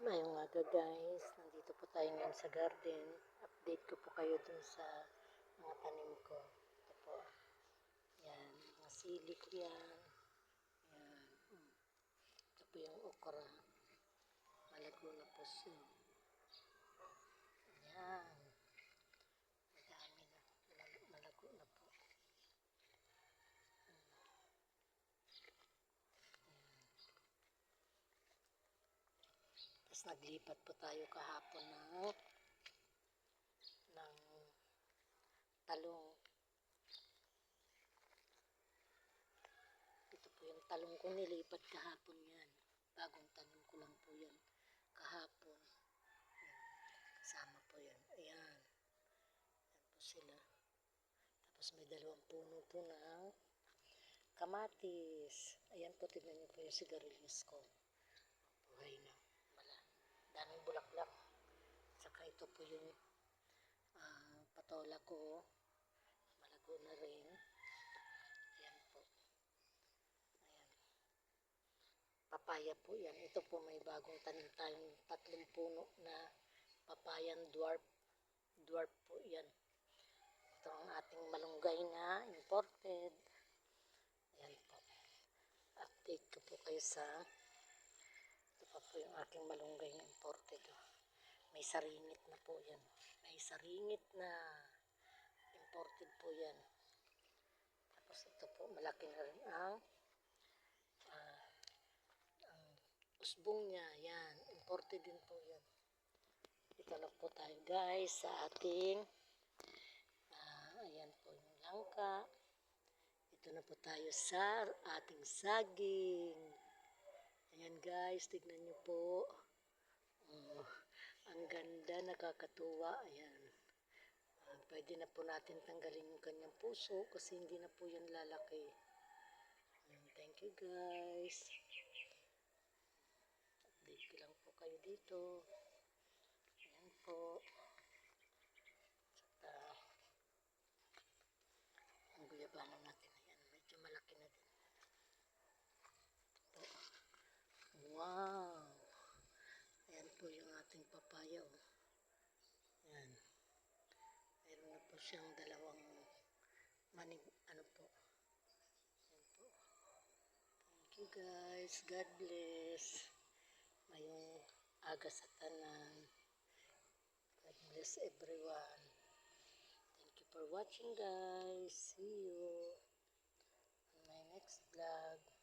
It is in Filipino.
Ngayong aga guys, nandito po tayo ngayon sa garden. Update ko po kayo dun sa mga tanim ko. Ito po. Yan, mga sili ko yan. Yan. Ito po yung okra. Malago na po siya. Yan. Madami na. Malago na po. Tapos naglipat po tayo kahapon ng talong. Ito po yung talong ko, nilipat kahapon yan. Bagong tanim ko lang po yan kahapon. Yan. Kasama po yan. Ayan. Yan po sila. Tapos may dalawang puno po ng kamatis. Ayan po, tignan niyo po yung sigarilyas ko. Buhay na. Daming bulaklak. Saka ito po yung patola ko. Malago na rin. Ayan po. Ayan. Papaya po yan. Ito po may bagong tanim tayong 3 puno na papayan dwarf. Dwarf po yan. Ito ang ating malunggay na imported. Ayan po. Update ko po kayo sa ito pa po yung aking malunggay na imported. May saringit na po yan. May saringit na imported po yan. Tapos ito po, malaki na rin ang usbong niya. Yan, imported din po yan. Ito na po tayo guys sa ating ayan po yung langka. Ito na po tayo sa ating saging. Ayan guys, tignan nyo po. Oh, ang ganda, nakakatuwa. Ayan. Pwede na po natin tanggalin yung kanyang puso kasi hindi na po yan lalaki. Ayan, thank you guys. Update ko lang po kayo dito. Ayan po. At ang guyabano natin. Ayan, medyo malaki na din. Ito. Wow! Ayan po yung ating papaya. Oh. Ayan. Meron na po siyang dalawang manig, ano po. Ayan po. Thank you guys. God bless. Mayong aga sa tanan. God bless everyone. Thank you for watching guys. See you on my next vlog.